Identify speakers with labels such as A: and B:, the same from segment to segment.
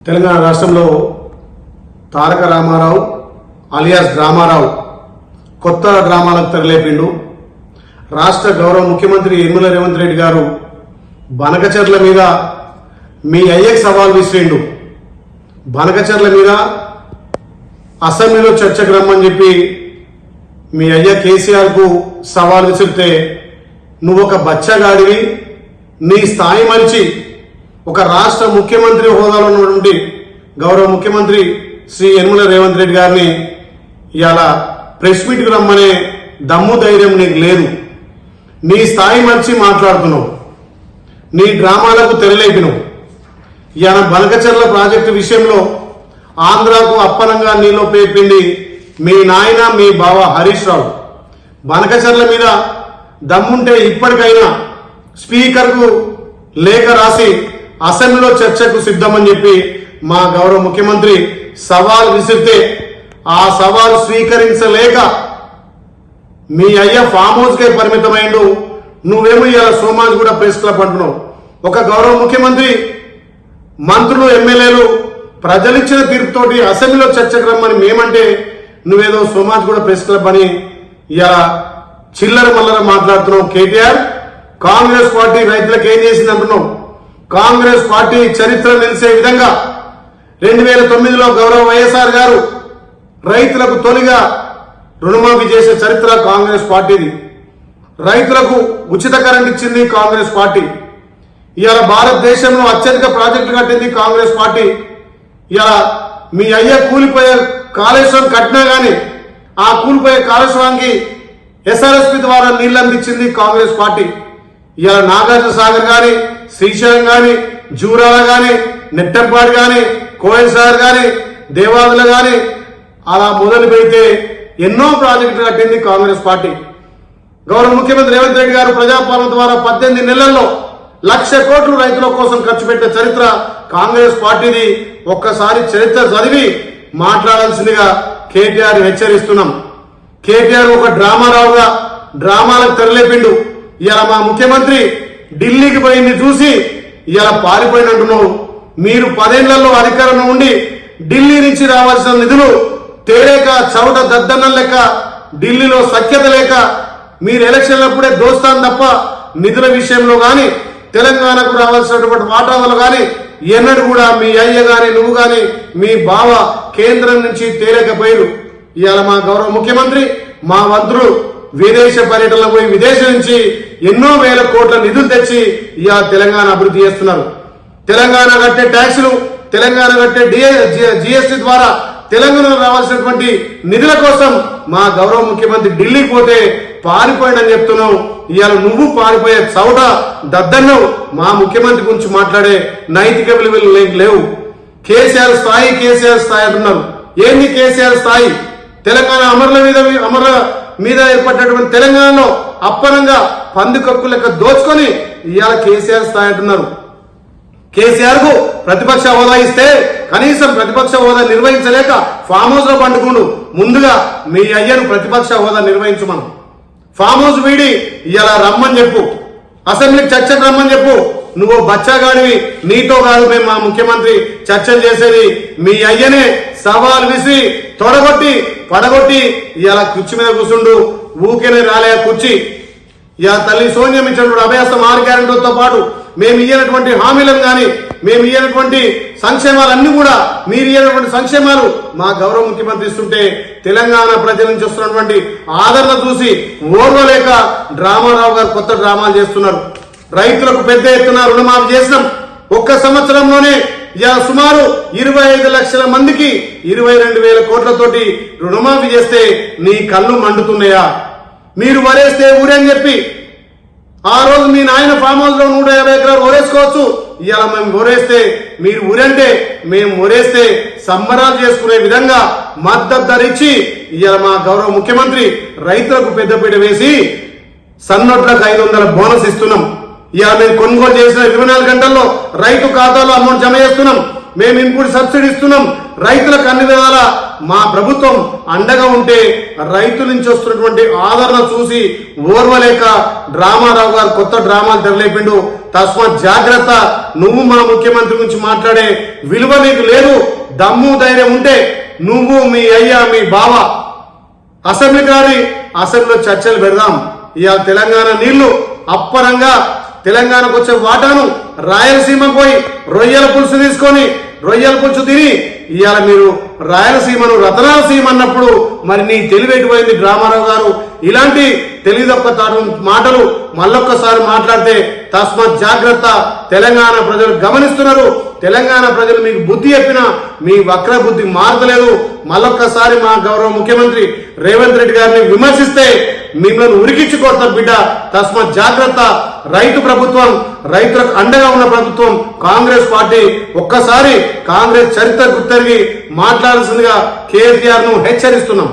A: తెలంగాణ రాష్ట్రంలో తారక రామారావు అలియాస్ డ్రామారావు కొత్త డ్రామాలకు తెరలేపిండు. రాష్ట్ర గౌరవ ముఖ్యమంత్రి యనమల రేవంత్ రెడ్డి గారు బనకచర్ల మీద మీ అయ్యకు సవాల్ విసిరిండు. బనకచర్ల మీద అసెంబ్లీలో చర్చకు రమ్మని చెప్పి మీ అయ్య కేసీఆర్ కు సవాల్ విసిరితే నువ్వు ఒక బచ్చగాడివి, నీ స్థాయి మరిచి ఒక రాష్ట్ర ముఖ్యమంత్రి హోదాలో ఉన్నటువంటి గౌరవ ముఖ్యమంత్రి శ్రీ యనమల రేవంత్ రెడ్డి గారిని ఇవాళ ప్రెస్ మీట్కి రమ్మనే దమ్ము ధైర్యం నీకు లేదు. నీ స్థాయి మరిచి మాట్లాడుతున్నావు, నీ డ్రామాలకు తెరలేపినవు. ఇవాళ బనకచర్ల ప్రాజెక్టు విషయంలో ఆంధ్రాకు అప్పనంగా నీలో పేర్పింది మీ నాయన మీ బావ హరీష్ రావు. బనకచర్ల మీద దమ్ముంటే ఇప్పటికైనా స్పీకర్కు లేఖ రాసి అసెంబ్లీలో చర్చకు సిద్ధమని చెప్పి మా గౌరవ ముఖ్యమంత్రి సవాల్ విసిరితే ఆ సవాల్ స్వీకరించలేక మీ అయ్య ఫామ్ హౌస్ కే పరిమితమైండు. నువ్వేమో ఇలా సోమాజ్ కూడా ప్రెస్ క్లబ్ అంటున్నావు. ఒక గౌరవ ముఖ్యమంత్రి, మంత్రులు, ఎమ్మెల్యేలు ప్రజలిచ్చిన తీర్పుతోటి అసెంబ్లీలో చర్చకు రమ్మని మేమంటే నువ్వేదో సోమాజ్ కూడా ప్రెస్ క్లబ్ అని ఇలా చిల్లర మల్లర మాట్లాడుతున్నావు. కేటీఆర్, కాంగ్రెస్ పార్టీ రైతులకు ఏం చేసింది అంటున్నావు. కాంగ్రెస్ పార్టీ చరిత్ర నిలిచే విధంగా 2009లో గౌరవ వైఎస్ఆర్ గారు రైతులకు తొలిగా రుణమాఫీ చేసే చరిత్ర కాంగ్రెస్ పార్టీది. రైతులకు ఉచిత కరెంట్ ఇచ్చింది కాంగ్రెస్ పార్టీ. ఇవాళ భారతదేశంలో అత్యధిక ప్రాజెక్టులు కట్టింది కాంగ్రెస్ పార్టీ. ఇవాళ మీ అయ్య కూలిపోయే కాళేశ్వరం కట్టినా గాని ఆ కూలిపోయే కాళేశ్వరానికి ఎస్ఆర్ఎస్పీ ద్వారా నీళ్లు అందించింది కాంగ్రెస్ పార్టీ. ఇవాళ నాగార్జున సాగర్ గాని, శ్రీశైలం గాని, జూరాల గాని, నెట్టంపాడు గాని, కోయల్ సాగర్ గాని, దేవాదుల గాని అలా మొదలు పెడితే ఎన్నో ప్రాజెక్టులు కట్టింది కాంగ్రెస్ పార్టీ. గౌరవ ముఖ్యమంత్రి రేవంత్ రెడ్డి గారు ప్రజాపాలన ద్వారా 18 నెలల్లో 1,00,000 కోట్లు రైతుల కోసం ఖర్చు పెట్టే చరిత్ర కాంగ్రెస్ పార్టీది. ఒక్కసారి చరిత్ర చదివి మాట్లాడాల్సిందిగా కేటీఆర్ హెచ్చరిస్తున్నాం. కేటీఆర్ ఒక డ్రామారావుగా డ్రామాలకు తెరలేపిండు. ఇలా మా ముఖ్యమంత్రి ఢిల్లీకి పోయింది చూసి ఇలా పారిపోయినట్టున్నావు. మీరు 10 ఏళ్లలో అధికారంలో ఉండి ఢిల్లీ నుంచి రావాల్సిన నిధులు తేలేక చవట దద్దన్నం లెక్క ఢిల్లీలో సఖ్యత లేక మీరు ఎలక్షన్లప్పుడే దోస్తాను తప్ప నిధుల విషయంలో గాని తెలంగాణకు రావాల్సినటువంటి వాటాలు గాని ఎన్నడూ కూడా మీ అయ్య గాని నువ్వు గాని మీ బావ కేంద్రం నుంచి తేలేకపోయారు. ఇవాళ మా గౌరవ ముఖ్యమంత్రి, మా మంత్రులు విదేశ పర్యటనలో పోయి విదేశం నుంచి ఎన్నో వేల కోట్ల నిధులు తెచ్చి ఇవాళ తెలంగాణ అభివృద్ధి చేస్తున్నారు. తెలంగాణ కట్టే ట్యాక్సులు, తెలంగాణ కట్టే జిఎస్టీ ద్వారా తెలంగాణలో రావాల్సినటువంటి నిధుల కోసం మా గౌరవ ముఖ్యమంత్రి ఢిల్లీకి పోతే పారిపోయాడని చెప్తున్నావు. ఇవాళ నువ్వు పారిపోయే చౌట దద్దన్నవు. మా ముఖ్యమంత్రి గురించి మాట్లాడే నైతిక విలువలు లేవు. కేసీఆర్ స్థాయి అంటున్నారు. ఏంది కేసీఆర్ స్థాయి? తెలంగాణ అమరుల మీద ఏర్పడినటువంటి తెలంగాణలో అప్పనంగా పందుకక్కు లెక్క దోచుకొని ఇవాళ కేసీఆర్ స్థాయి అంటున్నారు. కేసీఆర్ కు ప్రతిపక్ష హోదా ఇస్తే కనీసం ప్రతిపక్ష హోదా నిర్వహించలేక ఫామ్ హౌస్ లో పండుకుండు. ముందుగా మీ అయ్యను ప్రతిపక్ష హోదా నిర్వహించమను. ఫామ్ హౌస్ వీడి ఇలా రమ్మని చెప్పు, అసెంబ్లీకి చర్చకు రమ్మని చెప్పు. నువ్వు బచ్చాగాడివి, నీతో కాదు మేము మా ముఖ్యమంత్రి చర్చలు చేసేది. మీ అయ్యనే సవాల్ విసి తొడగొట్టి పడగొట్టి ఇలా కుర్చీ మీద కూర్చుండు. ఊకేనే రాలే కుర్చీ. ఇలా తల్లి సోనియా ఇచ్చినటువంటి అభయాసం 6 గ్యారెంటీలతో పాటు మేము ఇయ్యనటువంటి హామీలను కానీ మేము ఇయ్యనటువంటి సంక్షేమాలన్నీ కూడా మీరు ఇయ్యనటువంటి సంక్షేమాలు మా గౌరవ ముఖ్యమంత్రి ఇస్తుంటే తెలంగాణ ప్రజల నుంచి వస్తున్నటువంటి ఆదరణ చూసి ఓర్వలేక డ్రామారావు గారు కొత్త డ్రామాలు చేస్తున్నారు. రైతులకు పెద్ద ఎత్తున రుణమాఫీ చేసినాం. ఒక్క సంవత్సరంలోనే సుమారు 25 లక్షల మందికి 22,000 కోట్లతోటి రుణమాఫీ చేస్తే నీ కళ్ళు మండుతున్నాయా? మీరు వరేస్తే ఊరని చెప్పి ఆ రోజు మీ నాయన ఫామ్ హౌస్ లో 150 ఎకరాలు ఊరేసుకోవచ్చు. ఇవాళ మేము ఊరేస్తే మీరు ఊరంటే మేము ఊరేస్తే సంబరాలు చేసుకునే విధంగా మద్దతు ధర ఇచ్చి ఇవాళ మా గౌరవ ముఖ్యమంత్రి రైతులకు పెద్దపీట వేసి సన్నొడ్లకు 500 బోనస్ ఇస్తున్నాం. ఇవాళ మేము కొనుగోలు చేసిన 24 గంటల్లో రైతు ఖాతాలో అమౌంట్ జమ చేస్తున్నాం. మేము ఇన్పుట్ సబ్సిడీ ఇస్తున్నాం, రైతులకు అన్ని విధాల మా ప్రభుత్వం అండగా ఉంటే రైతుల నుంచి వస్తున్నటువంటి ఆదరణ చూసి ఓర్వలేక డ్రామారావు గారు కొత్త డ్రామాలు తెరలేపిండు. తస్మాత్ జాగ్రత్త, నువ్వు మా ముఖ్యమంత్రి గురించి మాట్లాడే విలువ నీకు లేదు. దమ్ము ధైర్యం ఉంటే నువ్వు, మీ అయ్యా, మీ బావ అసెంబ్లీలో చర్చలు పెడదాం. ఇవాళ తెలంగాణ నీళ్లు అప్పరంగా తెలంగాణకు వచ్చే వాటాను రాయలసీమకు పోయి రొయ్యల పులుసు తీసుకొని రొయ్యల పులుసు తిని ఇవాళ మీరు రాయలసీమను రతనాలసీమ అన్నప్పుడు మరి నీ తెలివెట్టుపోయింది రామారావు గారు. ఇలాంటి తెలివిదొక్క మాటలు మళ్ళొక్కసారి మాట్లాడితే తస్మాత్ జాగ్రత్త. తెలంగాణ ప్రజలు గమనిస్తున్నారు. తెలంగాణ ప్రజలు మీకు బుద్ధి చెప్పినా మీ వక్ర బుద్ధి మారతలేదు. మళ్ళొక్కసారి మా గౌరవ ముఖ్యమంత్రి రేవంత్ రెడ్డి గారిని విమర్శిస్తే మిమ్మల్ని ఉరికించి కొడతారు బిడ్డ. తస్మాత్ జాగ్రత్త. రైతు ప్రభుత్వం, రైతులకు అండగా ఉన్న ప్రభుత్వం కాంగ్రెస్ పార్టీ. ఒక్కసారి కాంగ్రెస్ చరిత్ర గుర్తెరిగి మాట్లాడాల్సిందిగా కేసీఆర్ ను హెచ్చరిస్తున్నాం.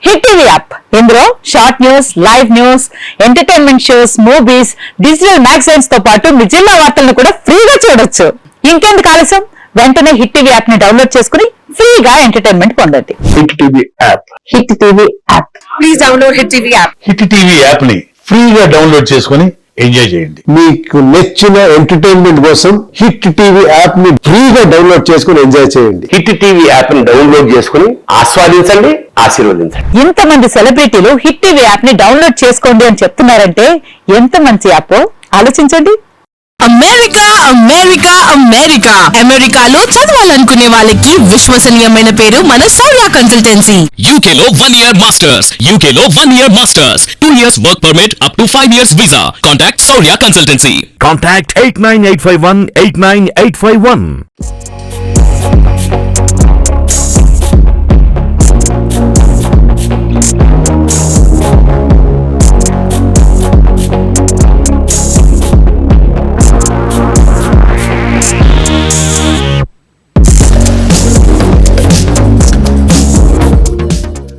B: హిట్ టీవీ యాప్, ఇందులో short news, live news, entertainment shows, movies, digital magazines తో పాటు మీ జిల్లా వార్తలను కూడా ఫ్రీగా చూడొచ్చు. ఇంకెందుకు ఆలస్యం, వెంటనే హిట్ టీవీ యాప్ ని డౌన్లోడ్ చేసుకుని ఫ్రీగా ఎంటర్టైన్మెంట్ పొందండి.
C: Hit TV app.
B: Hit TV app. Please download hit TV app.
C: Hit TV app ని ఫ్రీగా డౌన్లోడ్ చేసుకుని ఎంజాయ్ చేయండి.
D: మీకు నచ్చిన ఎంటర్టైన్మెంట్ కోసం హిట్ టీవీ యాప్ ని ఫ్రీగా డౌన్లోడ్ చేసుకుని ఎంజాయ్ చేయండి.
E: హిట్ టీవీ యాప్ ని డౌన్లోడ్ చేసుకుని ఆస్వాదించండి, ఆశీర్వదించండి.
B: ఇంతమంది సెలబ్రిటీలు హిట్ టీవీ యాప్ ని డౌన్లోడ్ చేసుకోండి అని చెప్తున్నారంటే ఎంత మంచి యాప్ ఆలోచించండి.
F: అమెరికా అమెరికా అమెరికా అమెరికాలో చదవాలనుకునే వాళ్ళకి విశ్వసనీయమైన పేరు మన సౌర్య కన్సల్టెన్సీ.
G: UK లో 1 year masters, UK లో 1 year masters, 2 years work permit up to 5 years visa. Contact Saurya Consultancy.
H: Contact 89851 89851.